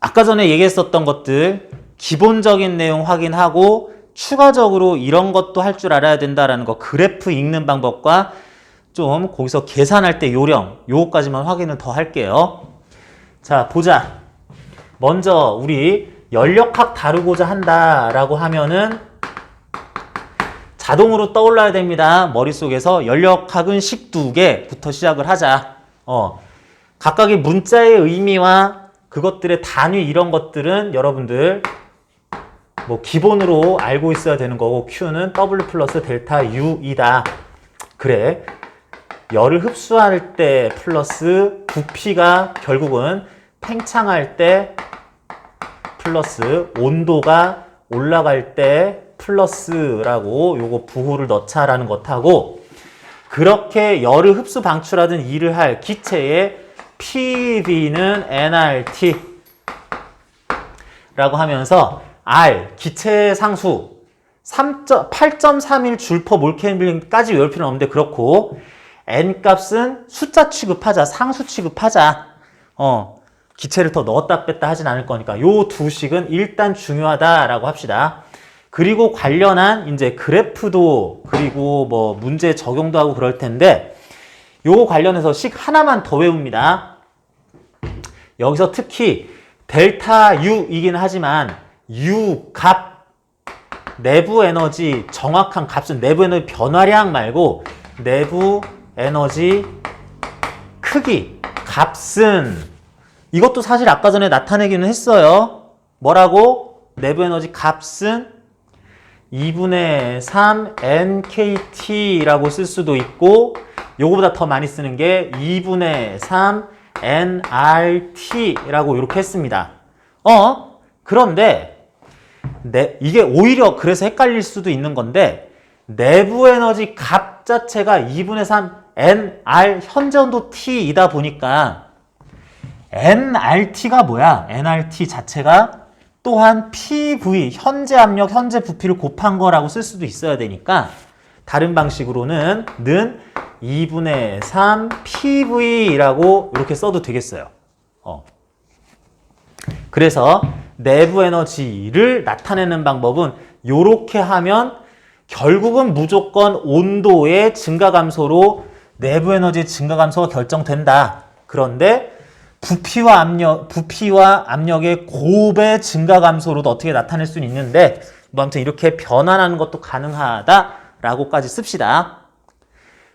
아까 전에 얘기했었던 것들 기본적인 내용 확인하고 추가적으로 이런 것도 할 줄 알아야 된다라는 거 그래프 읽는 방법과 좀 거기서 계산할 때 요령 요거까지만 확인을 더 할게요. 자 보자. 먼저 우리 연력학 다루고자 한다라고 하면은 자동으로 떠올라야 됩니다. 머릿속에서 연력학은 식 2개부터 시작을 하자. 각각의 문자의 의미와 그것들의 단위 이런 것들은 여러분들 뭐 기본으로 알고 있어야 되는 거고 Q는 W 플러스 델타 U이다. 그래. 열을 흡수할 때 플러스 부피가 결국은 팽창할 때 플러스 온도가 올라갈 때 플러스라고 요거 부호를 넣자라는 것하고 그렇게 열을 흡수 방출하든 일을 할 기체의 PV는 nRT 라고 하면서 R, 기체의 상수 8.31 줄 퍼 몰케미까지 외울 필요는 없는데 그렇고 N 값은 숫자 취급하자, 상수 취급하자. 기체를 더 넣었다 뺐다 하진 않을 거니까 요 두 식은 일단 중요하다라고 합시다. 그리고 관련한 이제 그래프도 그리고 뭐 문제 적용도 하고 그럴 텐데 요거 관련해서 식 하나만 더 외웁니다. 여기서 특히 델타 U이긴 하지만 U 값 내부 에너지 정확한 값은 내부 에너지 변화량 말고 내부 에너지 크기 값은 이것도 사실 아까 전에 나타내기는 했어요. 뭐라고? 내부 에너지 값은 2분의 3 NKT라고 쓸 수도 있고 요거보다 더 많이 쓰는 게 2분의 3 NRT라고 이렇게 했습니다. 그런데 이게 오히려 그래서 헷갈릴 수도 있는 건데 내부 에너지 값 자체가 2분의 3 NR 현재 온도 T이다 보니까 nRT가 뭐야? nRT 자체가 또한 PV, 현재 압력, 현재 부피를 곱한 거라고 쓸 수도 있어야 되니까 다른 방식으로는 2분의 3 PV라고 이렇게 써도 되겠어요. 그래서 내부 에너지를 나타내는 방법은 이렇게 하면 결국은 무조건 온도의 증가 감소로 내부 에너지의 증가 감소가 결정된다. 그런데 부피와 압력의 곱의 증가 감소로도 어떻게 나타낼 수는 있는데 뭐 아무튼 이렇게 변환하는 것도 가능하다라고까지 씁시다.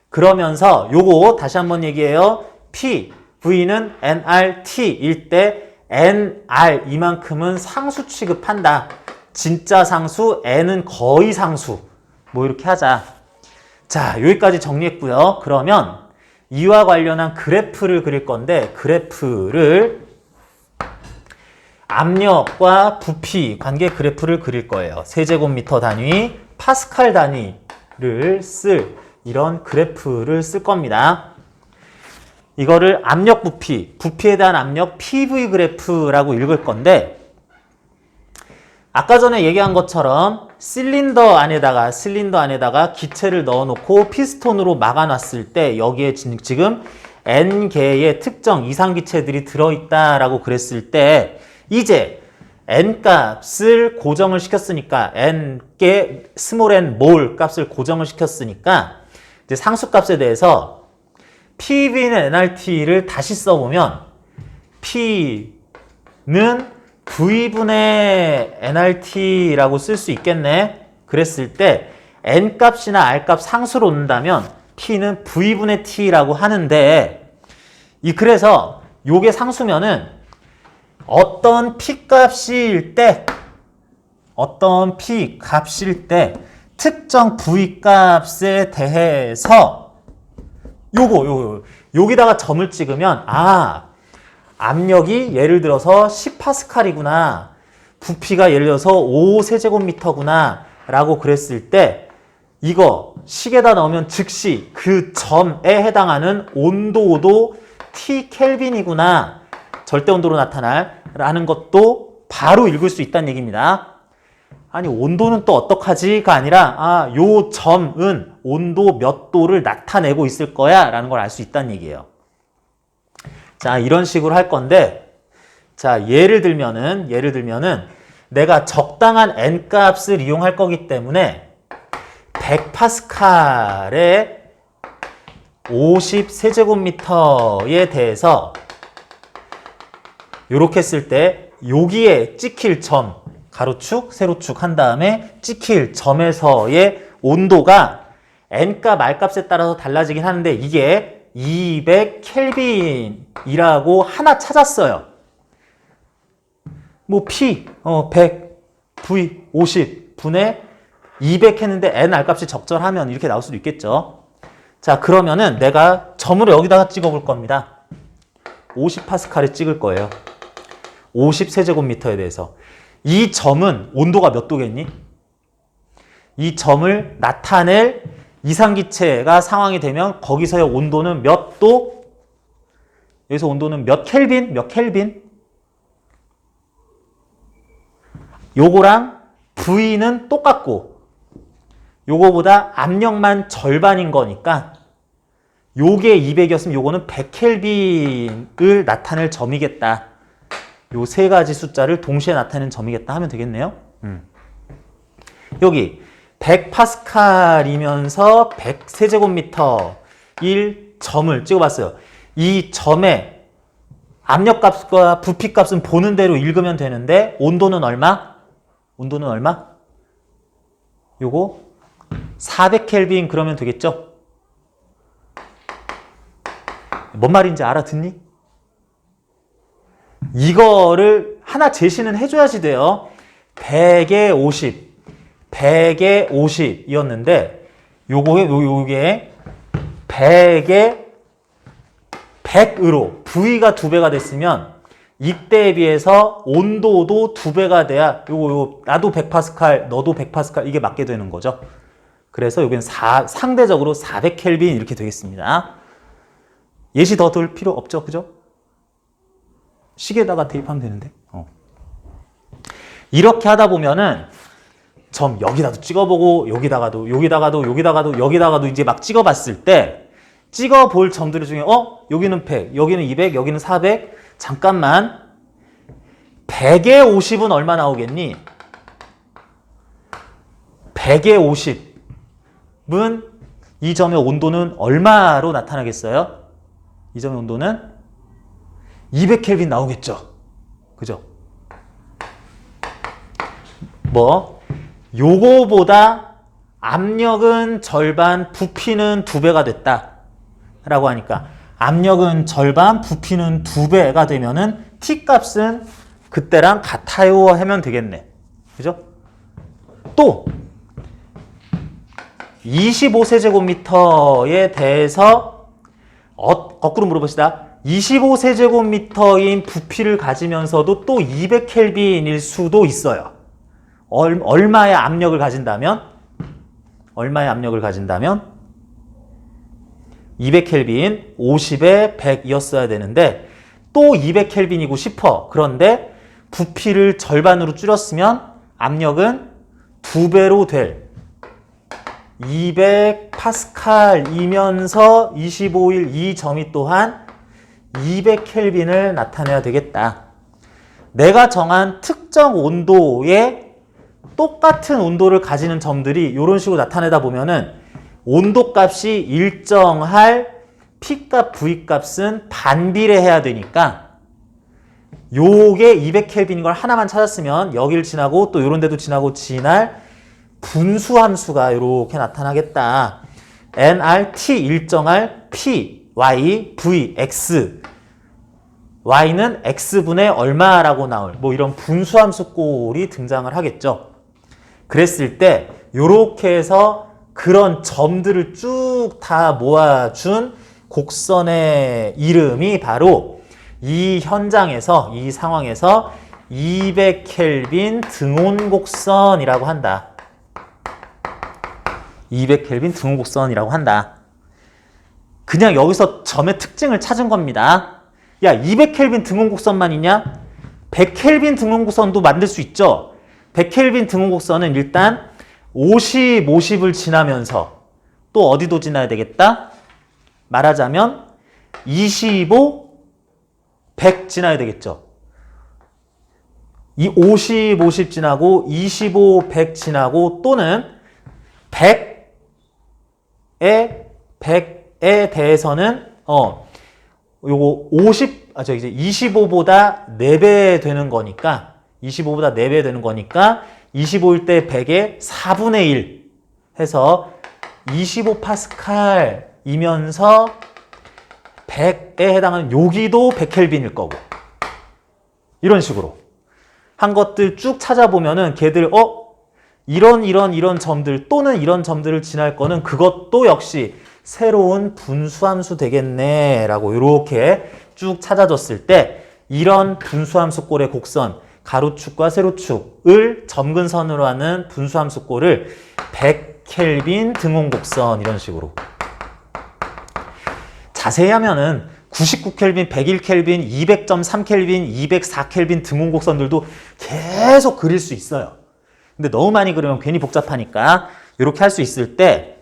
그러면서 요거 다시 한번 얘기해요. P, V는 nRT일 때 nR 이만큼은 상수 취급한다. 진짜 상수, n은 거의 상수. 뭐 이렇게 하자. 자, 여기까지 정리했고요. 그러면 이와 관련한 그래프를 그릴 건데 그래프를 압력과 부피 관계 그래프를 그릴 거예요. 세제곱미터 단위, 파스칼 단위를 쓸 이런 그래프를 쓸 겁니다. 이거를 압력 부피, 부피에 대한 압력 PV 그래프라고 읽을 건데 아까 전에 얘기한 것처럼 실린더 안에다가 기체를 넣어놓고 피스톤으로 막아놨을 때 여기에 지금 N개의 특정 이상기체들이 들어있다라고 그랬을 때 이제 N값을 고정을 시켰으니까 N개 스몰 n 몰 값을 고정을 시켰으니까 이제 상수값에 대해서 PV는 nRT를 다시 써보면 P는 V분의 nRT라고 쓸 수 있겠네. 그랬을 때 N값이나 R값 상수로 놓는다면 P는 V분의 T라고 하는데 그래서 요게 상수면은 어떤 P 값일 때 특정 V 값에 대해서 여기다가 점을 찍으면 압력이 예를 들어서 10파스칼이구나. 부피가 예를 들어서 5세제곱미터구나. 라고 그랬을 때 이거 식에다 넣으면 즉시 그 점에 해당하는 온도도 T 켈빈이구나. 절대온도로 나타날라는 것도 바로 읽을 수 있다는 얘기입니다. 아니 온도는 또 어떡하지가 아니라 요 점은 온도 몇 도를 나타내고 있을 거야 라는 걸 알 수 있다는 얘기예요. 자, 이런 식으로 할 건데 자, 예를 들면은 내가 적당한 n 값을 이용할 거기 때문에 100파스칼에 50세제곱미터에 대해서 이렇게 쓸 때 여기에 찍힐 점, 가로축, 세로축 한 다음에 찍힐 점에서의 온도가 n값, r값에 따라서 달라지긴 하는데 이게 200켈빈이라고 하나 찾았어요. 뭐 P, 100, V, 50 분의 200 했는데 n, r값이 적절하면 이렇게 나올 수도 있겠죠. 자, 그러면은 내가 점으로 여기다가 찍어볼 겁니다. 50파스칼에 찍을 거예요. 50세제곱미터에 대해서. 이 점은 온도가 몇 도겠니? 이 점을 나타낼 이상기체가 상황이 되면 거기서의 온도는 몇 도? 여기서 온도는 몇 켈빈? 몇 켈빈? 요거랑 V는 똑같고 요거보다 압력만 절반인 거니까 요게 200이었으면 요거는 100켈빈을 나타낼 점이겠다. 요 세 가지 숫자를 동시에 나타내는 점이겠다 하면 되겠네요. 여기 100파스칼이면서 100세제곱미터일 점을 찍어봤어요. 이 점의 압력값과 부피값은 보는 대로 읽으면 되는데 온도는 얼마? 온도는 얼마? 요거 400켈빈 그러면 되겠죠? 뭔 말인지 알아듣니? 이거를 하나 제시는 해줘야지 돼요. 100에 50, 100에 50이었는데 요게 100에 100으로 V가 2배가 됐으면 이때에 비해서 온도도 2배가 돼야 요거 나도 100파스칼, 너도 100파스칼 이게 맞게 되는 거죠. 그래서 여기는 상대적으로 400켈빈 이렇게 되겠습니다. 예시 더 둘 필요 없죠, 그죠? 시계에다가 대입하면 되는데. 이렇게 하다 보면은 점 여기다도 찍어보고 여기다가도 이제 막 찍어봤을 때 찍어볼 점들 중에 여기는 100, 여기는 200, 여기는 400. 잠깐만. 100에 50은 얼마 나오겠니? 100에 50은 이 점의 온도는 얼마로 나타나겠어요? 이 점의 온도는 200켈빈 나오겠죠. 그죠? 요거보다 압력은 절반, 부피는 2배가 됐다. 라고 하니까 압력은 절반, 부피는 2배가 되면은 T값은 그때랑 같아요 하면 되겠네. 그죠? 또 25세제곱미터에 대해서 거꾸로 물어봅시다. 25세제곱미터인 부피를 가지면서도 또 200켈빈일 수도 있어요. 얼마의 압력을 가진다면? 200켈빈, 50에 100이었어야 되는데 또 200켈빈이고 싶어. 그런데 부피를 절반으로 줄였으면 압력은 2배로 될 200파스칼이면서 25일 이 점이 또한 200켈빈을 나타내야 되겠다. 내가 정한 특정 온도에 똑같은 온도를 가지는 점들이 이런 식으로 나타내다 보면은 온도값이 일정할 P값, V값은 반비례해야 되니까 요게 200켈빈인 걸 하나만 찾았으면 여길 지나고 또 요런 데도 지나고 지날 분수함수가 이렇게 나타나겠다. nRT 일정할 P, Y, V, X Y는 X분의 얼마라고 나올 이런 분수함수 꼴이 등장을 하겠죠. 그랬을 때 요렇게 해서 그런 점들을 쭉 다 모아준 곡선의 이름이 바로 이 현장에서 이 상황에서 200켈빈 등온곡선이라고 한다. 200켈빈 등온곡선이라고 한다. 그냥 여기서 점의 특징을 찾은 겁니다. 야, 200켈빈 등온곡선만 있냐? 100켈빈 등온곡선도 만들 수 있죠. 100켈빈 등온곡선은 일단 50, 50을 지나면서 또 어디도 지나야 되겠다? 말하자면 25, 100 지나야 되겠죠. 이 50, 50 지나고 25, 100 지나고 또는 100에 대해서는 요거 25보다 4배 되는 거니까 25보다 4배 되는 거니까 25일 때 100의 4분의 1 해서 25파스칼이면서 100에 해당하는 여기도 100켈빈일 거고 이런 식으로 한 것들 쭉 찾아보면은 걔들 이런 점들 또는 이런 점들을 지날 거는 그것도 역시 새로운 분수함수 되겠네 라고 이렇게 쭉 찾아줬을 때 이런 분수함수 꼴의 곡선 가로축과 세로축을 점근선으로 하는 분수함수 꼴을 100켈빈 등온곡선 이런 식으로 자세히 하면은 99켈빈, 101켈빈, 200.3켈빈, 204켈빈 등온곡선들도 계속 그릴 수 있어요. 근데 너무 많이 그리면 괜히 복잡하니까 이렇게 할 수 있을 때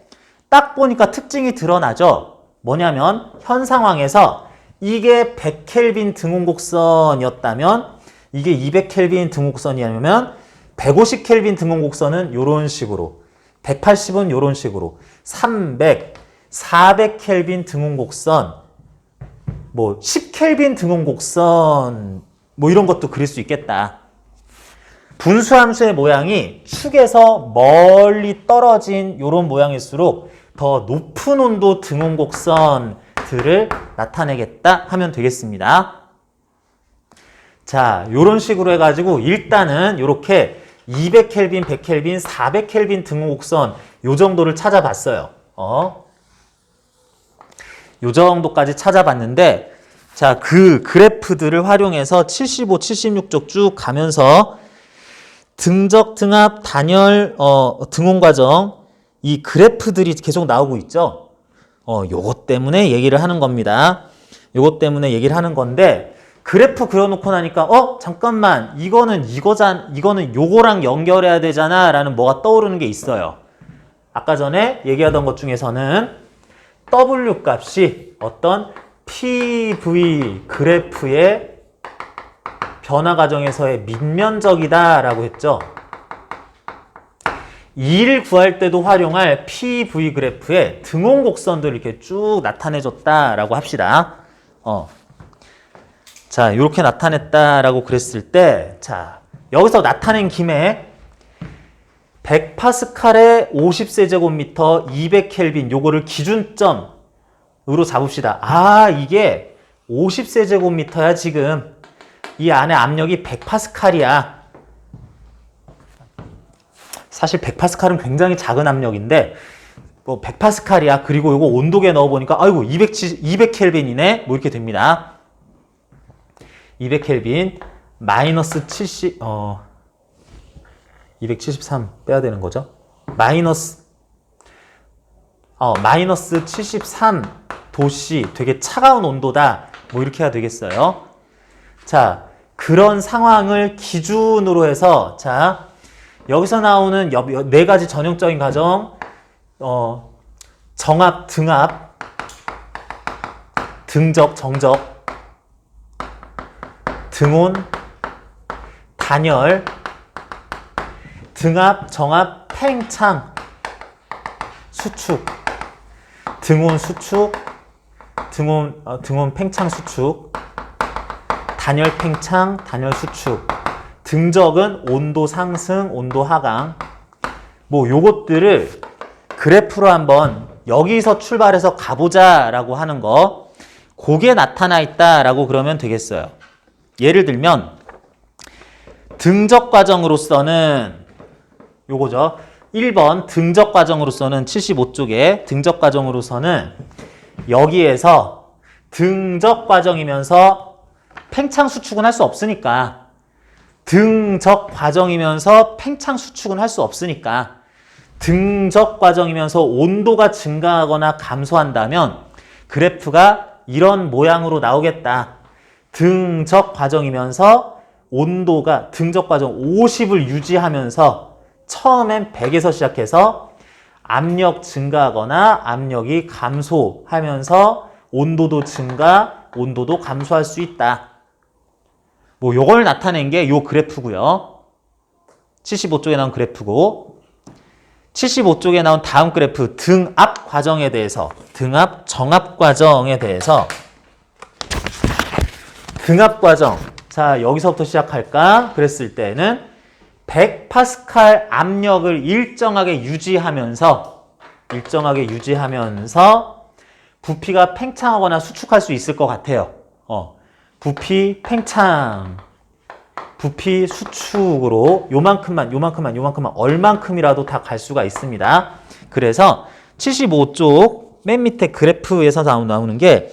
딱 보니까 특징이 드러나죠. 뭐냐면 현 상황에서 이게 100켈빈 등온곡선이었다면 이게 200켈빈 등온곡선이라면 150켈빈 등온곡선은 이런 식으로 180은 이런 식으로 300, 400켈빈 등온곡선 뭐 10켈빈 등온곡선 뭐 이런 것도 그릴 수 있겠다. 분수함수의 모양이 축에서 멀리 떨어진 이런 모양일수록 더 높은 온도 등온곡선들을 나타내겠다 하면 되겠습니다. 자, 이런 식으로 해가지고 일단은 이렇게 200켈빈, 100켈빈, 400켈빈 등온곡선 요 정도를 찾아봤어요. 요 정도까지 찾아봤는데 자, 그 그래프들을 활용해서 75, 76쪽 쭉 가면서 등적, 등압, 단열, 등온 과정 이 그래프들이 계속 나오고 있죠. 요것 때문에 얘기를 하는 겁니다. 요것 때문에 얘기를 하는 건데 그래프 그려놓고 나니까 잠깐만 이거는 요거랑 연결해야 되잖아 라는 뭐가 떠오르는 게 있어요. 아까 전에 얘기하던 것 중에서는 W 값이 어떤 PV 그래프의 변화 과정에서의 밑면적이다 라고 했죠. 이를 구할 때도 활용할 PV 그래프의 등온 곡선들을 이렇게 쭉 나타내줬다 라고 합시다. 자, 이렇게 나타냈다라고 그랬을 때, 자, 여기서 나타낸 김에 100파스칼에 50세제곱미터 200켈빈 요거를 기준점으로 잡읍시다. 아, 이게 50세제곱미터야 지금. 이 안에 압력이 100파스칼이야. 사실 100파스칼은 굉장히 작은 압력인데 뭐 100파스칼이야. 그리고 요거 온도계에 넣어보니까 아이고 200켈빈이네. 뭐 이렇게 됩니다. 200켈빈 마이너스 273 빼야 되는 거죠. 마이너스 73도씨 되게 차가운 온도다. 뭐 이렇게 해야 되겠어요. 자, 그런 상황을 기준으로 해서 자, 여기서 나오는 네 가지 전형적인 과정 정압, 등압, 등적, 정적, 등온, 단열, 등압, 정압, 팽창, 수축, 등온, 수축, 등온, 팽창, 수축, 단열, 팽창, 단열, 수축, 등적은 온도 상승, 온도 하강. 뭐 요것들을 그래프로 한번 여기서 출발해서 가보자라고 하는 거, 그게 나타나 있다라고 그러면 되겠어요. 예를 들면 등적 과정으로서는 요거죠. 1번 등적 과정으로서는 75쪽에 등적 과정으로서는 여기에서 등적 과정이면서 팽창 수축은 할 수 없으니까 등적 과정이면서 팽창 수축은 할 수 없으니까 등적 과정이면서 온도가 증가하거나 감소한다면 그래프가 이런 모양으로 나오겠다. 등적 과정이면서 온도가 등적 과정 50을 유지하면서 처음엔 100에서 시작해서 압력 증가하거나 압력이 감소하면서 온도도 증가, 온도도 감소할 수 있다. 뭐 요걸 나타낸 게 요 그래프고요. 75쪽에 나온 그래프고 75쪽에 나온 다음 그래프 등압 과정에 대해서 등압 정압 과정에 대해서 등압 과정 자 여기서부터 시작할까? 그랬을 때는 100파스칼 압력을 일정하게 유지하면서 부피가 팽창하거나 수축할 수 있을 것 같아요. 부피 팽창 부피 수축으로 요만큼만 얼만큼이라도 다 갈 수가 있습니다. 그래서 75쪽 맨 밑에 그래프에서 나오는 게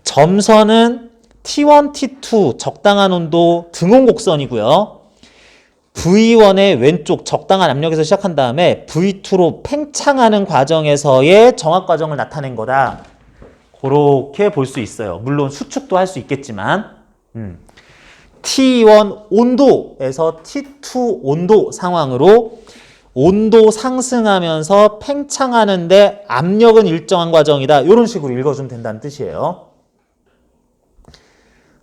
점선은 T1, T2 적당한 온도 등온 곡선이고요. V1의 왼쪽 적당한 압력에서 시작한 다음에 V2로 팽창하는 과정에서의 정압 과정을 나타낸 거다. 그렇게 볼 수 있어요. 물론 수축도 할 수 있겠지만 T1 온도에서 T2 온도 상황으로 온도 상승하면서 팽창하는데 압력은 일정한 과정이다. 이런 식으로 읽어주면 된다는 뜻이에요.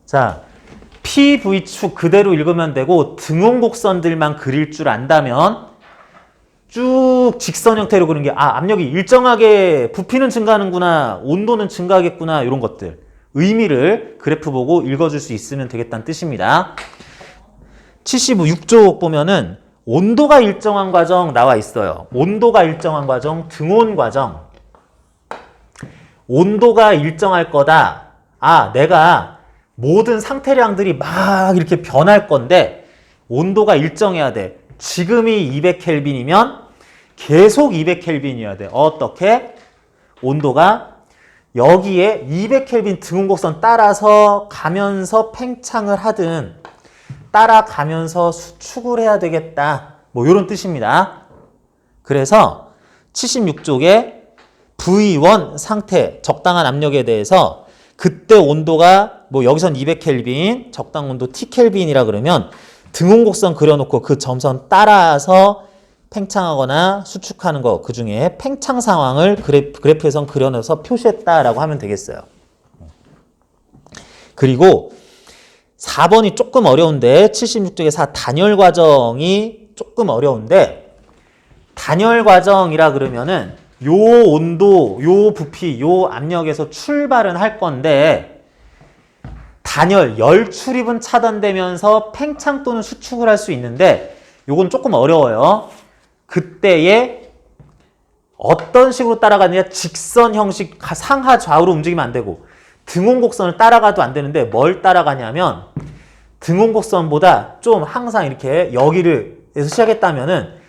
자, PV축 그대로 읽으면 되고 등온 곡선들만 그릴 줄 안다면 쭉 직선 형태로 그리는 게 압력이 일정하게 부피는 증가하는구나, 온도는 증가하겠구나 이런 것들 의미를 그래프 보고 읽어줄 수 있으면 되겠다는 뜻입니다. 76쪽 보면은 온도가 일정한 과정 나와 있어요. 온도가 일정한 과정, 등온 과정. 온도가 일정할 거다. 내가 모든 상태량들이 막 이렇게 변할 건데 온도가 일정해야 돼. 지금이 200켈빈이면 계속 200켈빈이어야 돼. 어떻게? 온도가 여기에 200켈빈 등온곡선 따라서 가면서 팽창을 하든 따라가면서 수축을 해야 되겠다. 뭐 이런 뜻입니다. 그래서 76쪽에 V1 상태 적당한 압력에 대해서 그때 온도가 뭐 여기선 200켈빈 적당 온도 T켈빈이라 그러면 등온곡선 그려놓고 그 점선 따라서 팽창하거나 수축하는 거 그 중에 팽창 상황을 그래프에선 그려넣어서 표시했다라고 하면 되겠어요. 그리고 4번이 조금 어려운데 76쪽의 4 단열 과정이 조금 어려운데 단열 과정이라 그러면은 요 온도, 요 부피, 요 압력에서 출발은 할 건데 단열, 열 출입은 차단되면서 팽창 또는 수축을 할 수 있는데 요건 조금 어려워요. 그때에 어떤 식으로 따라가느냐 직선 형식 상하 좌우로 움직이면 안 되고 등온곡선을 따라가도 안 되는데 뭘 따라가냐면 등온곡선보다 좀 항상 이렇게 여기를 에서 시작했다면은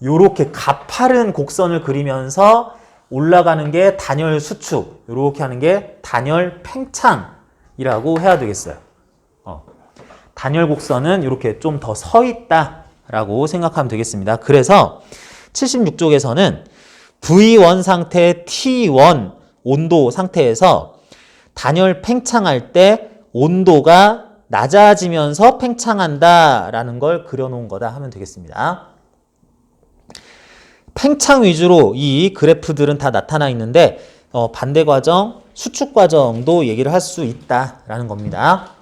요렇게 가파른 곡선을 그리면서 올라가는 게 단열 수축 요렇게 하는 게 단열 팽창이라고 해야 되겠어요. 단열 곡선은 이렇게 좀 더 서 있다 라고 생각하면 되겠습니다. 그래서 76쪽에서는 V1 상태 T1 온도 상태에서 단열 팽창할 때 온도가 낮아지면서 팽창한다 라는 걸 그려놓은 거다 하면 되겠습니다. 팽창 위주로 이 그래프들은 다 나타나 있는데 반대 과정, 수축 과정도 얘기를 할 수 있다라는 겁니다.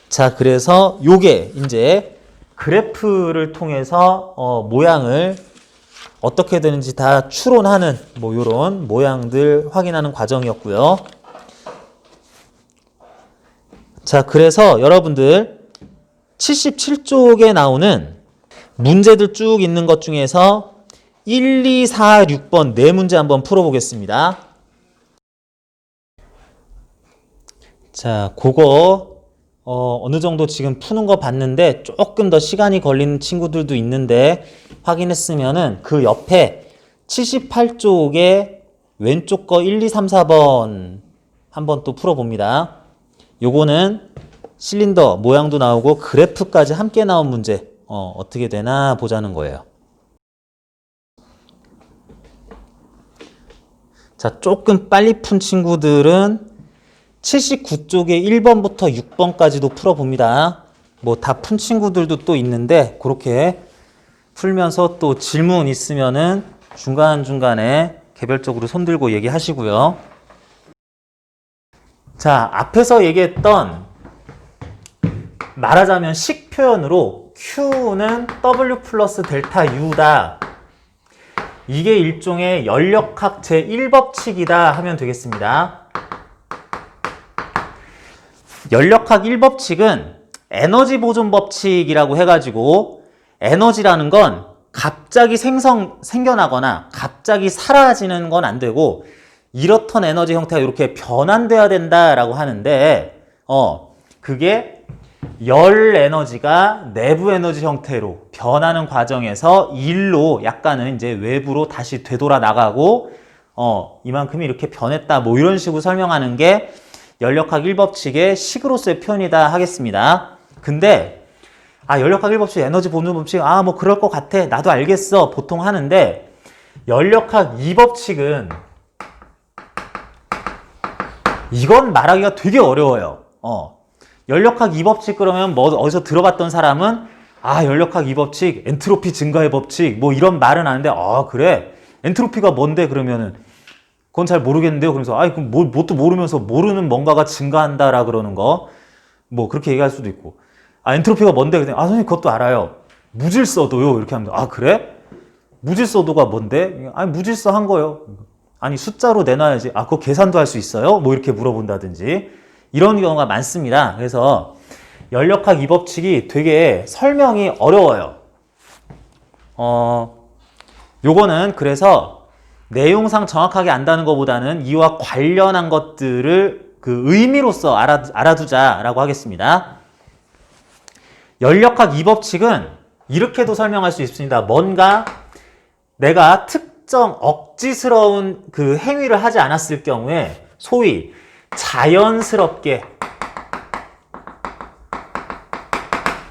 자, 그래서 요게 이제 그래프를 통해서 모양을 어떻게 되는지 다 추론하는 뭐 요런 모양들 확인하는 과정이었고요. 자, 그래서 여러분들 77쪽에 나오는 문제들 쭉 있는 것 중에서 1, 2, 4, 6번 네 문제 한번 풀어보겠습니다. 자, 그거 어느 정도 지금 푸는 거 봤는데 조금 더 시간이 걸리는 친구들도 있는데 확인했으면은 그 옆에 78쪽에 왼쪽 거 1, 2, 3, 4번 한번 또 풀어봅니다. 요거는 실린더 모양도 나오고 그래프까지 함께 나온 문제 어떻게 되나 보자는 거예요. 자, 조금 빨리 푼 친구들은 79쪽에 1번부터 6번까지도 풀어봅니다. 뭐 다 푼 친구들도 또 있는데 그렇게 풀면서 또 질문 있으면은 중간중간에 개별적으로 손들고 얘기하시고요. 자, 앞에서 얘기했던 말하자면 식 표현으로 Q는 W 플러스 델타 U다. 이게 일종의 연력학 제1법칙이다 하면 되겠습니다. 연력학 1법칙은 에너지 보존 법칙이라고 해가지고 에너지라는 건 갑자기 생겨나거나 갑자기 사라지는 건 안 되고 이렇던 에너지 형태가 이렇게 변환돼야 된다라고 하는데 그게 열 에너지가 내부 에너지 형태로 변하는 과정에서 일로 약간은 이제 외부로 다시 되돌아 나가고 이만큼이 이렇게 변했다 뭐 이런 식으로 설명하는 게 연력학 1법칙의 식으로서의 표현이다 하겠습니다. 근데 연력학 1법칙 에너지 보존 법칙 뭐 그럴 것 같아 나도 알겠어 보통 하는데 연력학 2법칙은 이건 말하기가 되게 어려워요. 연력학 2법칙 그러면 뭐 어디서 들어봤던 사람은 연력학 2법칙 엔트로피 증가의 법칙 뭐 이런 말은 하는데 그래 엔트로피가 뭔데 그러면은 그건 잘 모르겠는데요. 그래서 그럼 뭣도 모르면서 모르는 뭔가가 증가한다라 그러는 거 뭐 그렇게 얘기할 수도 있고 엔트로피가 뭔데 그랬더니 선생님 그것도 알아요. 무질서도요. 이렇게 하면 그래? 무질서도가 뭔데? 무질서 한 거요. 숫자로 내놔야지. 그거 계산도 할 수 있어요? 뭐 이렇게 물어본다든지 이런 경우가 많습니다. 그래서 연력학 2법칙이 되게 설명이 어려워요. 요거는 그래서 내용상 정확하게 안다는 것보다는 이와 관련한 것들을 그 의미로서 알아두자라고 하겠습니다. 연력학 2법칙은 이렇게도 설명할 수 있습니다. 뭔가 내가 특정 억지스러운 그 행위를 하지 않았을 경우에 소위 자연스럽게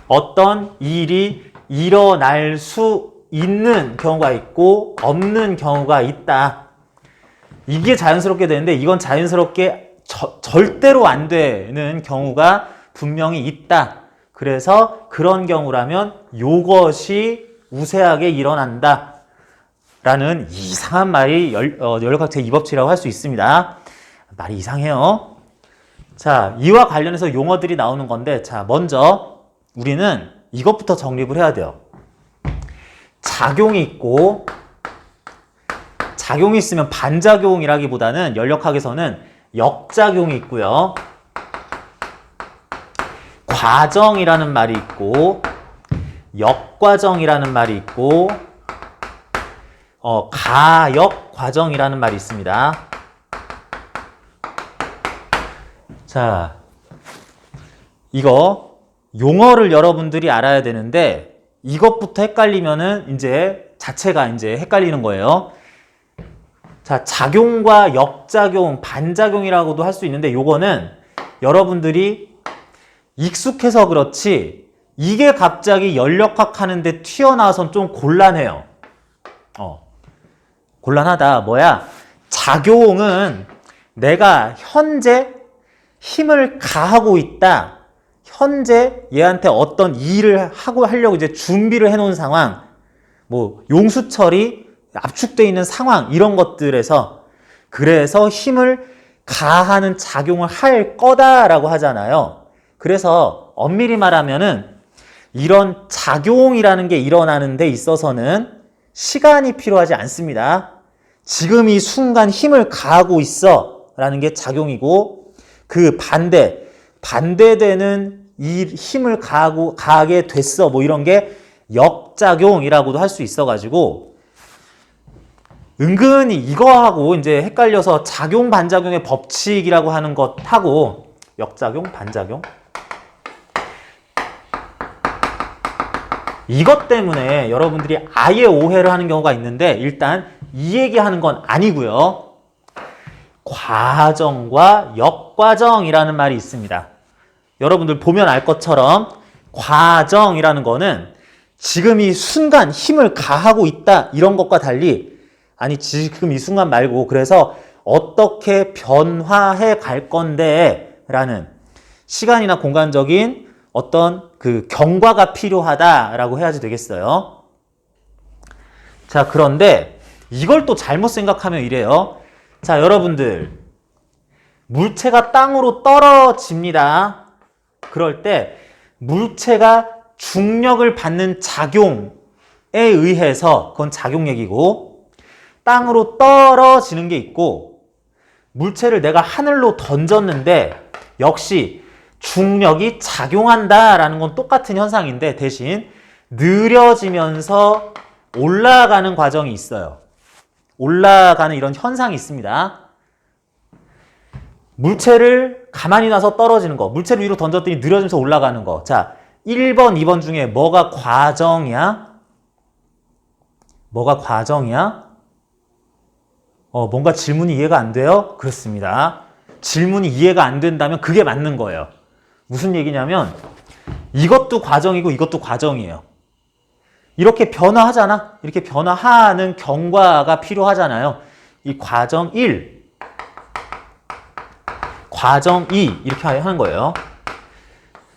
어떤 일이 일어날 수 있는 경우가 있고 없는 경우가 있다. 이게 자연스럽게 되는데 이건 자연스럽게 절대로 안 되는 경우가 분명히 있다. 그래서 그런 경우라면 이것이 우세하게 일어난다. 라는 이상한 말이 연력학 제2법칙이라고 할 수 있습니다. 말이 이상해요. 자, 이와 관련해서 용어들이 나오는 건데 먼저 우리는 이것부터 정립을 해야 돼요. 작용이 있고 작용이 있으면 반작용이라기보다는 연력학에서는 역작용이 있고요. 과정이라는 말이 있고 역과정이라는 말이 있고 가역 과정이라는 말이 있습니다. 자, 이거 용어를 여러분들이 알아야 되는데 이것부터 헷갈리면은 이제 자체가 이제 헷갈리는 거예요. 자, 작용과 역작용, 반작용이라고도 할 수 있는데 요거는 여러분들이 익숙해서 그렇지 이게 갑자기 연력학 하는데 튀어나와선 좀 곤란해요. 곤란하다. 뭐야? 작용은 내가 현재 힘을 가하고 있다. 현재 얘한테 어떤 일을 하려고 이제 준비를 해놓은 상황, 뭐 용수철이 압축되어 있는 상황 이런 것들에서 그래서 힘을 가하는 작용을 할 거다라고 하잖아요. 그래서 엄밀히 말하면은 이런 작용이라는 게 일어나는 데 있어서는 시간이 필요하지 않습니다. 지금 이 순간 힘을 가하고 있어 라는 게 작용이고 그 반대되는 이 힘을 가하게 됐어 뭐 이런 게 역작용이라고도 할 수 있어가지고 은근히 이거하고 이제 헷갈려서 작용 반작용의 법칙이라고 하는 것하고 역작용 반작용 이것 때문에 여러분들이 아예 오해를 하는 경우가 있는데 일단 이 얘기하는 건 아니고요. 과정과 역과정이라는 말이 있습니다. 여러분들 보면 알 것처럼 과정이라는 거는 지금 이 순간 힘을 가하고 있다 이런 것과 달리 지금 이 순간 말고 그래서 어떻게 변화해 갈 건데 라는 시간이나 공간적인 어떤 그 경과가 필요하다라고 해야지 되겠어요. 자, 그런데 이걸 또 잘못 생각하면 이래요. 자, 여러분들 물체가 땅으로 떨어집니다. 그럴 때 물체가 중력을 받는 작용에 의해서, 그건 작용 얘기고, 땅으로 떨어지는 게 있고, 물체를 내가 하늘로 던졌는데 역시 중력이 작용한다라는 건 똑같은 현상인데 대신 느려지면서 올라가는 과정이 있어요. 올라가는 이런 현상이 있습니다. 물체를 가만히 놔서 떨어지는 거, 물체를 위로 던졌더니 느려지면서 올라가는 거. 자, 1번, 2번 중에 뭐가 과정이야? 뭐가 과정이야? 뭔가 질문이 이해가 안 돼요? 그렇습니다. 질문이 이해가 안 된다면 그게 맞는 거예요. 무슨 얘기냐면 이것도 과정이고 이것도 과정이에요. 이렇게 변화하잖아. 이렇게 변화하는 경과가 필요하잖아요. 이 과정 1, 과정 2 이렇게 하는 거예요.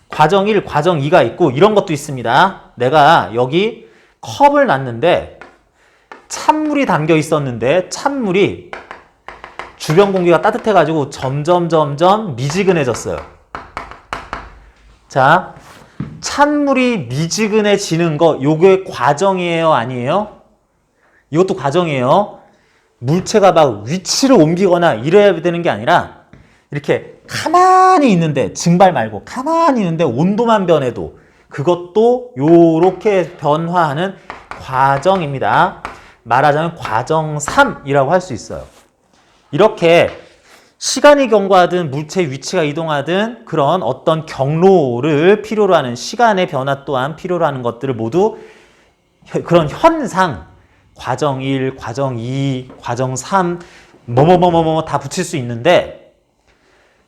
과정 1, 과정 2가 있고 이런 것도 있습니다. 내가 여기 컵을 놨는데 찬물이 담겨 있었는데 찬물이 주변 공기가 따뜻해가지고 점점 미지근해졌어요. 자, 찬물이 미지근해지는 거 요게 과정이에요? 아니에요? 이것도 과정이에요. 물체가 막 위치를 옮기거나 이래야 되는 게 아니라 이렇게 가만히 있는데, 증발 말고 가만히 있는데 온도만 변해도 그것도 요렇게 변화하는 과정입니다. 말하자면 과정 3이라고 할 수 있어요. 이렇게 시간이 경과하든 물체 위치가 이동하든 그런 어떤 경로를 필요로 하는, 시간의 변화 또한 필요로 하는 것들을 모두 그런 현상, 과정 1, 과정 2, 과정 3, 뭐뭐뭐뭐뭐 다 붙일 수 있는데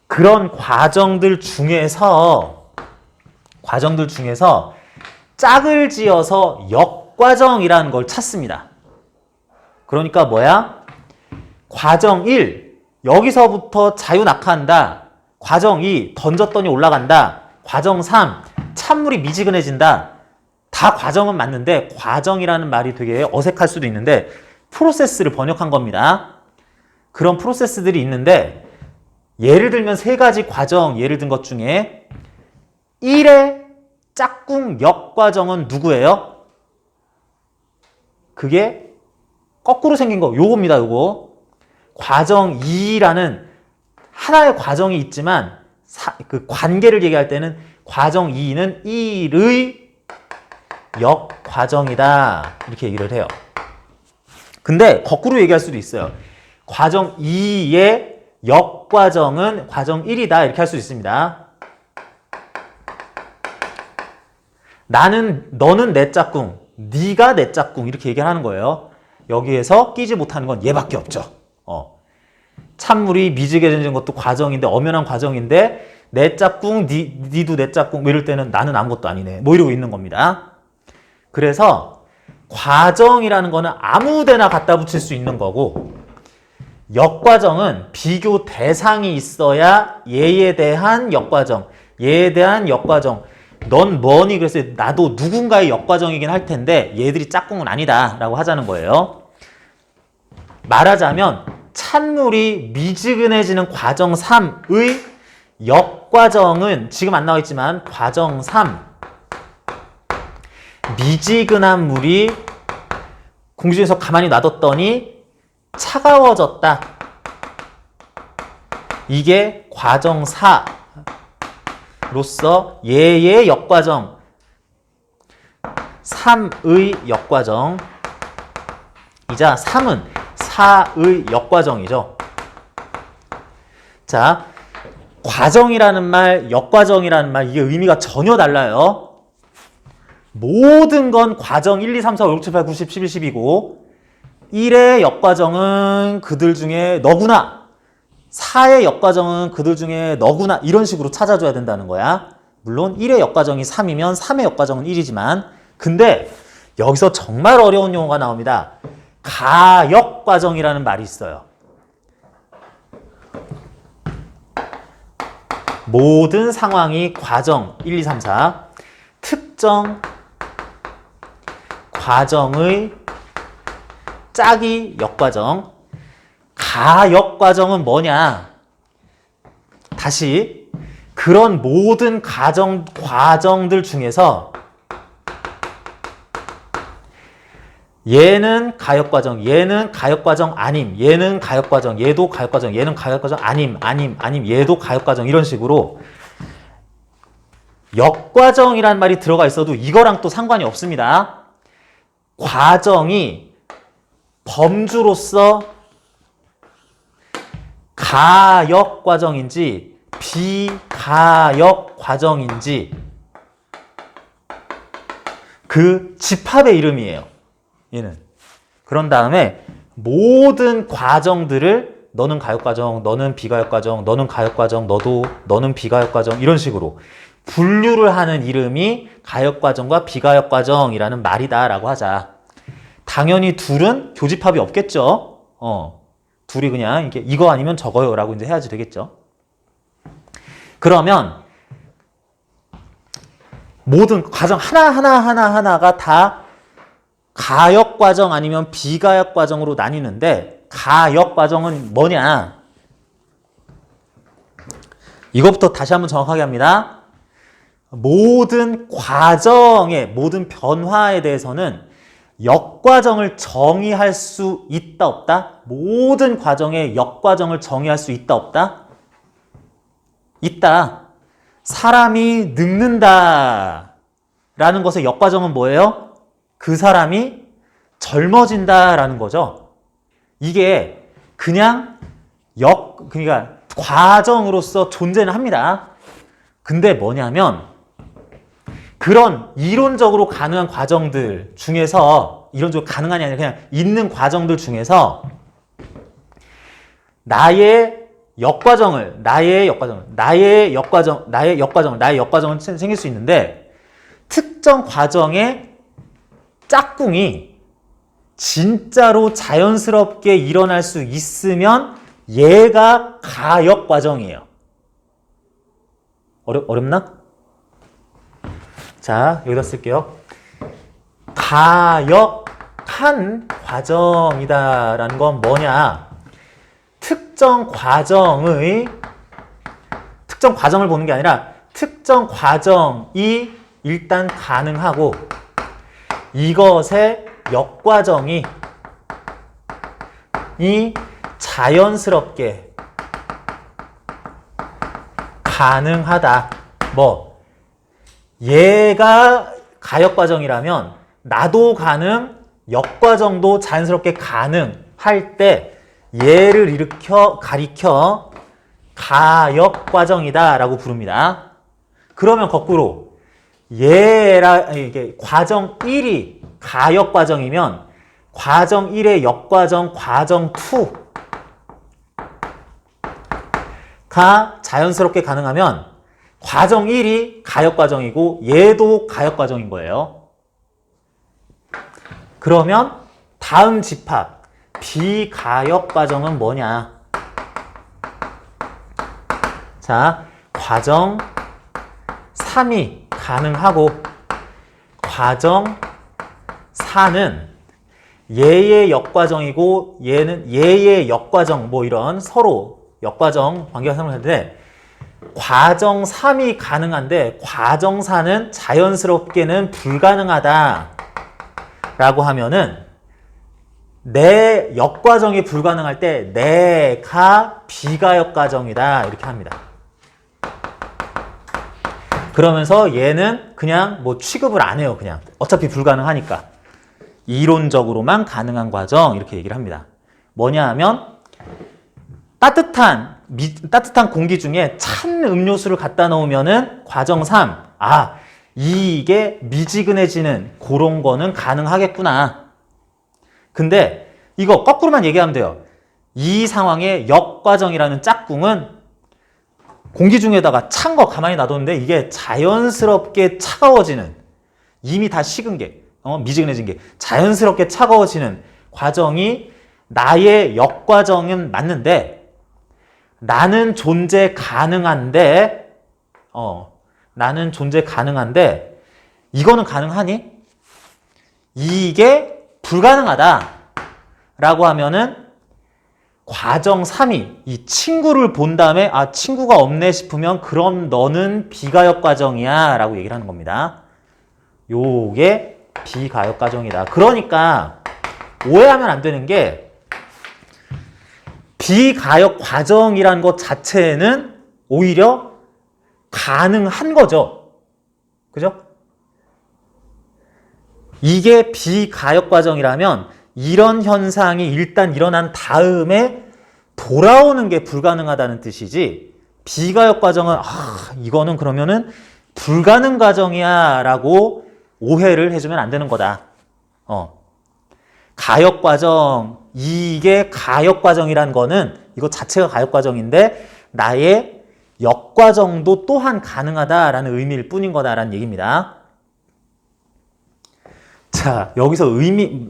그런 과정들 중에서 짝을 지어서 역과정이라는 걸 찾습니다. 그러니까 뭐야? 과정 1, 여기서부터 자유낙하한다. 과정 2, 던졌더니 올라간다. 과정 3, 찬물이 미지근해진다. 다 과정은 맞는데 과정이라는 말이 되게 어색할 수도 있는데 프로세스를 번역한 겁니다. 그런 프로세스들이 있는데 예를 들면 세 가지 과정 예를 든 것 중에 1의 짝꿍 역과정은 누구예요? 그게 거꾸로 생긴 거 요겁니다. 요거 과정 2라는 하나의 과정이 있지만 그 관계를 얘기할 때는 과정 2는 1의 역과정이다 이렇게 얘기를 해요. 근데 거꾸로 얘기할 수도 있어요. 과정 2의 역과정은 과정 1이다 이렇게 할 수 있습니다. 너는 내 짝꿍, 네가 내 짝꿍 이렇게 얘기를 하는 거예요. 여기에서 끼지 못하는 건 얘밖에 없죠. 찬물이 미지근해지는 것도 과정인데, 엄연한 과정인데 내 짝꿍, 니도 내 짝꿍 뭐 이럴 때는 나는 아무것도 아니네 뭐 이러고 있는 겁니다. 그래서 과정이라는 거는 아무데나 갖다 붙일 수 있는 거고 역과정은 비교 대상이 있어야 얘에 대한 역과정, 넌 뭐니? 그래서 나도 누군가의 역과정이긴 할 텐데 얘들이 짝꿍은 아니다 라고 하자는 거예요. 말하자면 찬물이 미지근해지는 과정 3의 역과정은 지금 안 나와 있지만 과정 3, 미지근한 물이 공기 중에서 가만히 놔뒀더니 차가워졌다. 이게 과정 4로서 얘의 역과정 3의 역과정이자 3은 4의 역과정이죠. 자, 과정이라는 말, 역과정이라는 말 이게 의미가 전혀 달라요. 모든 건 과정 1, 2, 3, 4, 5, 6, 7, 8, 9, 10, 11, 12고 1의 역과정은 그들 중에 너구나 4의 역과정은 그들 중에 너구나 이런 식으로 찾아줘야 된다는 거야. 물론 1의 역과정이 3이면 3의 역과정은 1이지만 근데 여기서 정말 어려운 용어가 나옵니다. 가역과정이라는 말이 있어요. 모든 상황이 과정 1, 2, 3, 4 특정 과정의 짝이 역과정. 가역과정은 뭐냐? 다시 그 그런 모든 과정들 중에서 얘는 가역과정, 얘는 가역과정 아님, 얘는 가역과정, 얘도 가역과정, 얘는 가역과정 아님, 얘도 가역과정 이런 식으로 역과정이란 말이 들어가 있어도 이거랑 또 상관이 없습니다. 과정이 범주로서 가역과정인지 비가역과정인지 그 집합의 이름이에요. 얘는. 그런 다음에 모든 과정들을 너는 가역과정, 너는 비가역과정, 너는 가역과정, 너는 비가역과정 이런 식으로 분류를 하는 이름이 가역과정과 비가역과정이라는 말이다라고 하자. 당연히 둘은 교집합이 없겠죠. 둘이 그냥 이렇게 이거 아니면 저거요라고 이제 해야지 되겠죠. 그러면 모든 과정 하나가 다 가역과정 아니면 비가역과정으로 나뉘는데 가역과정은 뭐냐? 이것부터 다시 한번 정확하게 합니다. 모든 과정의 모든 변화에 대해서는 역과정을 정의할 수 있다 없다? 모든 과정의 역과정을 정의할 수 있다 없다? 있다. 사람이 늙는다 라는 것의 역과정은 뭐예요? 그 사람이 젊어진다라는 거죠. 이게 그냥 그러니까 과정으로서 존재는 합니다. 근데 뭐냐면 그런 이론적으로 가능한 과정들 중에서 이론적으로 가능한이 아니라 그냥 있는 과정들 중에서 나의 역과정을 생길 수 있는데 특정 과정의 짝꿍이 진짜로 자연스럽게 일어날 수 있으면 얘가 가역과정이에요. 어렵나? 자, 여기다 쓸게요. 가역한 과정이다라는 건 뭐냐? 특정 과정을 보는 게 아니라 특정 과정이 일단 가능하고 이것의 역과정이 자연스럽게 가능하다. 얘가 가역과정이라면 나도 가능, 역과정도 자연스럽게 가능할 때 얘를 가리켜 가역과정이다 라고 부릅니다. 그러면 거꾸로 이게 과정 1이 가역과정이면 과정 1의 역과정 과정 2가 자연스럽게 가능하면 과정 1이 가역과정이고 얘도 가역과정인 거예요. 그러면 다음 집합 비가역과정은 뭐냐? 자, 과정 3이 가능하고 과정 4는 얘의 역과정이고 얘는 얘의 역과정 이런 서로 역과정 관계가 생각하는데 과정 3이 가능한데 과정 4는 자연스럽게는 불가능하다 라고 하면은 내 역과정이 불가능할 때 내가 비가역과정이다 이렇게 합니다. 그러면서 얘는 그냥 취급을 안 해요. 그냥 어차피 불가능하니까 이론적으로만 가능한 과정 이렇게 얘기를 합니다. 뭐냐 하면 따뜻한 공기 중에 찬 음료수를 갖다 놓으면은 과정 3 이게 미지근해지는 그런 거는 가능하겠구나. 근데 이거 거꾸로만 얘기하면 돼요. 이 상황의 역과정이라는 짝꿍은 공기 중에다가 찬 거 가만히 놔뒀는데 이게 자연스럽게 차가워지는 이미 다 식은 게 미지근해진 게 자연스럽게 차가워지는 과정이 나의 역과정은 맞는데 나는 존재 가능한데 이거는 가능하니? 이게 불가능하다 라고 하면은 과정 3이 이 친구를 본 다음에 아 친구가 없네 싶으면 그럼 너는 비가역 과정이야 라고 얘기를 하는 겁니다. 요게 비가역 과정이다. 그러니까 오해하면 안 되는 게 비가역 과정이라는 것 자체는 오히려 가능한 거죠. 그죠? 이게 비가역 과정이라면 이런 현상이 일단 일어난 다음에 돌아오는 게 불가능하다는 뜻이지 비가역 과정은 이거는 그러면은 불가능 과정이야 라고 오해를 해주면 안 되는 거다. 가역 과정, 이게 가역 과정이란 거는 이거 자체가 가역 과정인데 나의 역 과정도 또한 가능하다라는 의미일 뿐인 거다라는 얘기입니다. 자, 여기서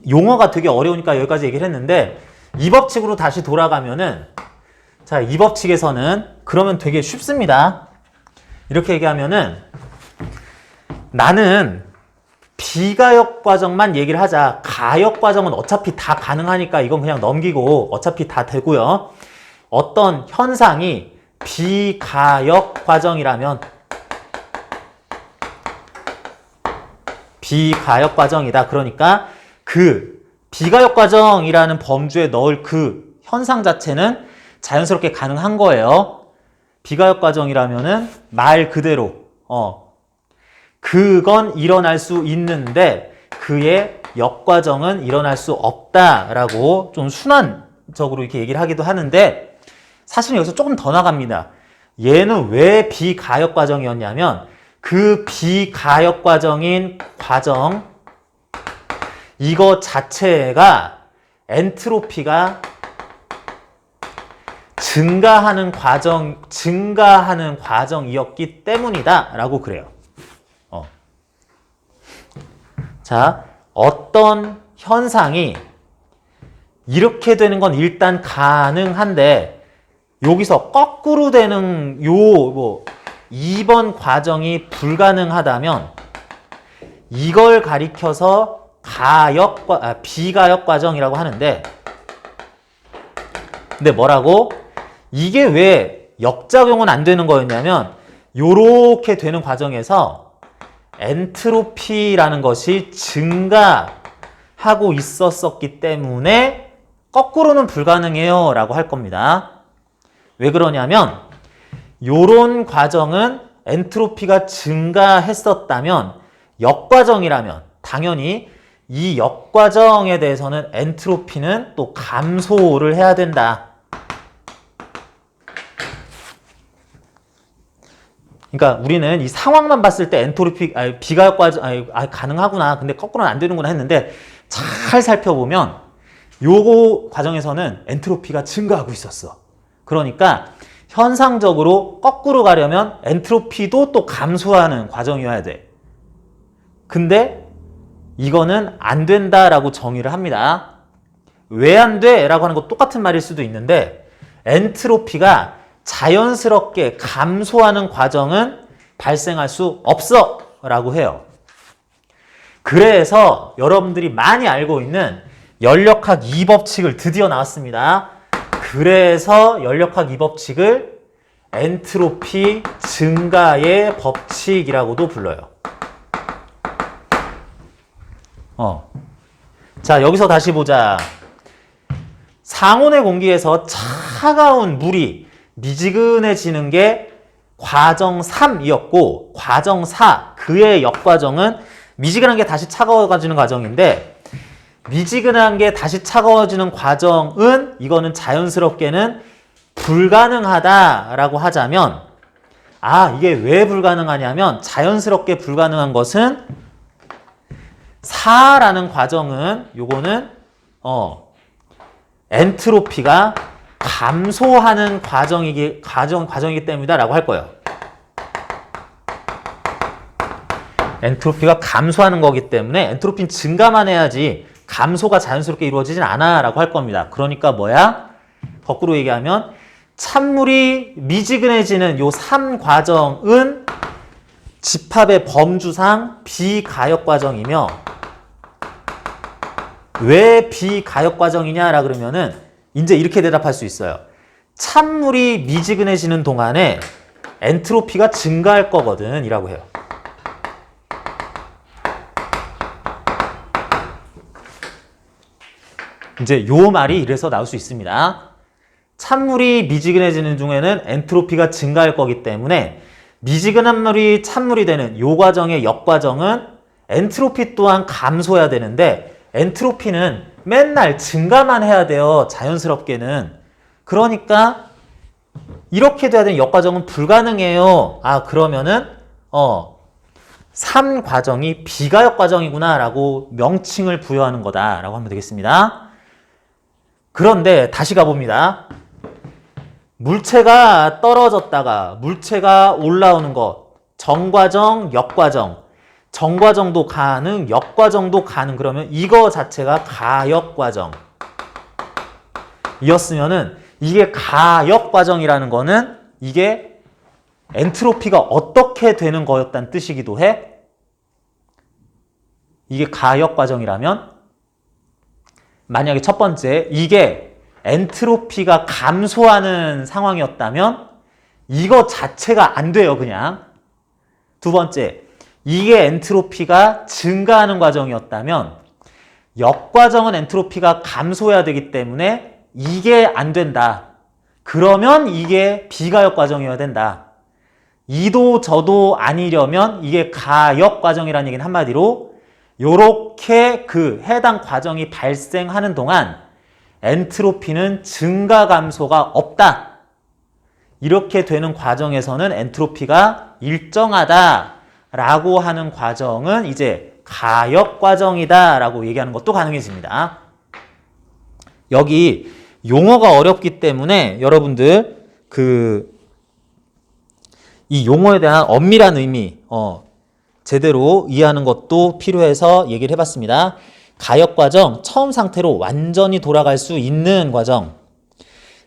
용어가 되게 어려우니까 여기까지 얘기를 했는데 이 법칙으로 다시 돌아가면은 자, 이 법칙에서는 그러면 되게 쉽습니다. 이렇게 얘기하면은 나는 비가역 과정만 얘기를 하자. 가역 과정은 어차피 다 가능하니까 이건 그냥 넘기고 어차피 다 되고요. 어떤 현상이 비가역 과정이라면 비가역 과정이다. 그러니까 그 비가역 과정이라는 범주에 넣을 그 현상 자체는 자연스럽게 가능한 거예요. 비가역 과정이라면은 말 그대로 그건 일어날 수 있는데 그의 역과정은 일어날 수 없다라고 좀 순환적으로 이렇게 얘기를 하기도 하는데 사실은 여기서 조금 더 나갑니다. 얘는 왜 비가역 과정이었냐면 그 비가역 과정인 과정 이거 자체가 엔트로피가 증가하는 과정이었기 때문이다라고 그래요. 자, 어떤 현상이 이렇게 되는 건 일단 가능한데 여기서 거꾸로 되는 2번 과정이 불가능하다면 이걸 가리켜서 비가역 과정이라고 하는데 근데 뭐라고? 이게 왜 역작용은 안 되는 거였냐면 요렇게 되는 과정에서 엔트로피라는 것이 증가하고 있었기 때문에 거꾸로는 불가능해요 라고 할 겁니다. 왜 그러냐면 요런 과정은 엔트로피가 증가했었다면 역과정이라면 당연히 이 역과정에 대해서는 엔트로피는 또 감소를 해야 된다. 그러니까 우리는 이 상황만 봤을 때 비가역 과정 가능하구나. 근데 거꾸로는 안 되는구나 했는데 잘 살펴보면 요거 과정에서는 엔트로피가 증가하고 있었어. 그러니까 현상적으로 거꾸로 가려면 엔트로피도 또 감소하는 과정이어야 돼. 근데 이거는 안 된다라고 정의를 합니다. 왜 안 돼? 라고 하는 거 똑같은 말일 수도 있는데 엔트로피가 자연스럽게 감소하는 과정은 발생할 수 없어 라고 해요. 그래서 여러분들이 많이 알고 있는 연력학 2법칙을 드디어 나왔습니다. 그래서 연력학 2법칙을 엔트로피 증가의 법칙이라고도 불러요. 자, 여기서 다시 보자. 상온의 공기에서 차가운 물이 미지근해지는 게 과정 3이었고 과정 4, 그의 역과정은 미지근한 게 다시 차가워지는 과정인데 미지근한 게 다시 차가워지는 과정은 이거는 자연스럽게는 불가능하다라고 하자면 이게 왜 불가능하냐면 자연스럽게 불가능한 것은 4라는 과정은 요거는 엔트로피가 감소하는 과정이기 때문이다 라고 할 거예요. 엔트로피가 감소하는 거기 때문에 엔트로피는 증가만 해야지 감소가 자연스럽게 이루어지진 않아 라고 할 겁니다. 그러니까 뭐야? 거꾸로 얘기하면 찬물이 미지근해지는 요 3과정은 집합의 범주상 비가역 과정이며 왜 비가역 과정이냐라 그러면은 이제 이렇게 대답할 수 있어요. 찬물이 미지근해지는 동안에 엔트로피가 증가할 거거든 이라고 해요. 이제 요 말이 이래서 나올 수 있습니다. 찬물이 미지근해지는 중에는 엔트로피가 증가할 거기 때문에 미지근한 물이 찬물이 되는 요 과정의 역과정은 엔트로피 또한 감소해야 되는데 엔트로피는 맨날 증가만 해야 돼요. 자연스럽게는. 그러니까 이렇게 돼야 되는 역과정은 불가능해요. 아 그러면은 3과정이 비가역 과정이구나 라고 명칭을 부여하는 거다 라고 하면 되겠습니다. 그런데 다시 가봅니다. 물체가 떨어졌다가 물체가 올라오는 것, 정과정, 역과정. 정과정도 가능, 역과정도 가능. 그러면 이거 자체가 가역과정. 이었으면은 이게 가역과정이라는 거는 이게 엔트로피가 어떻게 되는 거였다는 뜻이기도 해. 이게 가역과정이라면 만약에 첫 번째 이게 엔트로피가 감소하는 상황이었다면 이거 자체가 안 돼요, 그냥. 두 번째, 이게 엔트로피가 증가하는 과정이었다면 역과정은 엔트로피가 감소해야 되기 때문에 이게 안 된다. 그러면 이게 비가역 과정이어야 된다. 이도 저도 아니려면 이게 가역 과정이라는 얘기는 한마디로 요렇게 그 해당 과정이 발생하는 동안 엔트로피는 증가 감소가 없다. 이렇게 되는 과정에서는 엔트로피가 일정하다 라고 하는 과정은 이제 가역 과정이다 라고 얘기하는 것도 가능해집니다. 여기 용어가 어렵기 때문에 여러분들 이 용어에 대한 엄밀한 의미 제대로 이해하는 것도 필요해서 얘기를 해봤습니다. 가역 과정, 처음 상태로 완전히 돌아갈 수 있는 과정.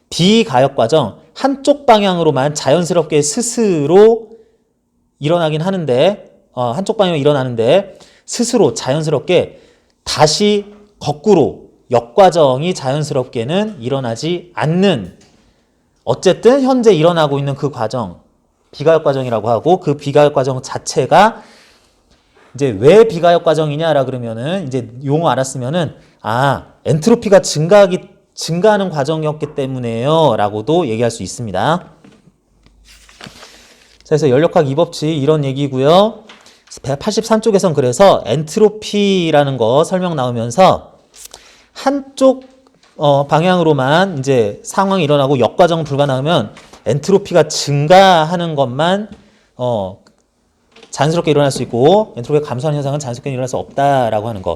비가역 과정, 한쪽 방향으로만 자연스럽게 스스로 일어나긴 하는데 한쪽 방향으로 일어나는데 스스로 자연스럽게 다시 거꾸로 역과정이 자연스럽게는 일어나지 않는, 어쨌든 현재 일어나고 있는 그 과정, 비가역 과정이라고 하고, 그 비가역 과정 자체가 이제 왜 비가역 과정이냐라 그러면은 이제 용어 알았으면은 엔트로피가 증가하는 과정이었기 때문에요 라고도 얘기할 수 있습니다. 그래서 연력학 2법칙 이런 얘기고요. 183쪽에선 그래서 엔트로피라는 거 설명 나오면서 한쪽 방향으로만 이제 상황이 일어나고 역과정 불가능하면 엔트로피가 증가하는 것만 자연스럽게 일어날 수 있고 엔트로피가 감소하는 현상은 자연스럽게 일어날 수 없다라고 하는 거.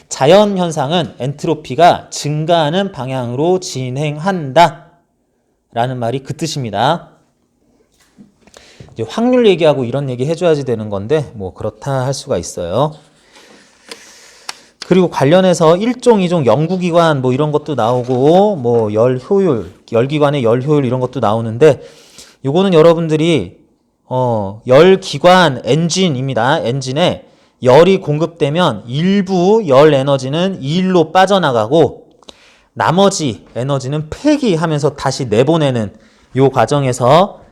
자연 현상은 엔트로피가 증가하는 방향으로 진행한다 라는 말이 그 뜻입니다. 이제 확률 얘기하고 이런 얘기 해줘야지 되는 건데 뭐 그렇다 할 수가 있어요. 그리고 관련해서 1종, 2종 연구기관 뭐 이런 것도 나오고 뭐 열효율, 열기관의 열효율 이런 것도 나오는데 요거는 여러분들이 열기관 엔진입니다. 엔진에 열이 공급되면 일부 열 에너지는 이 일로 빠져나가고 나머지 에너지는 폐기하면서 다시 내보내는 요 과정에서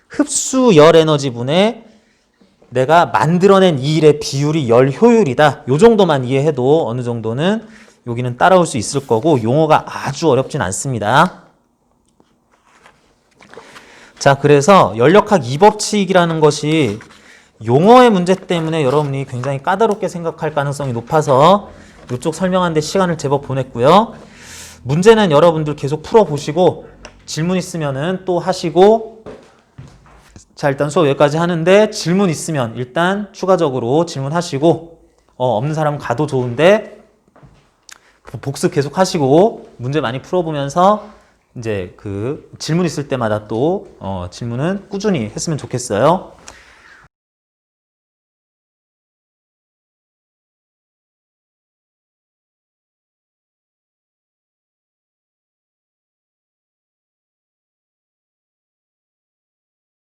흡수 열 에너지분의 내가 만들어낸 이 일의 비율이 열 효율이다. 요 정도만 이해해도 어느 정도는 여기는 따라올 수 있을 거고 용어가 아주 어렵진 않습니다. 자, 그래서 연력학 2법칙이라는 것이 용어의 문제 때문에 여러분이 굉장히 까다롭게 생각할 가능성이 높아서 이쪽 설명하는데 시간을 제법 보냈고요. 문제는 여러분들 계속 풀어보시고 질문 있으면은 또 하시고, 자, 일단 수업 여기까지 하는데 질문 있으면 일단 추가적으로 질문하시고 없는 사람은 가도 좋은데 복습 계속 하시고 문제 많이 풀어보면서 이제 그 질문 있을 때마다 또 질문은 꾸준히 했으면 좋겠어요.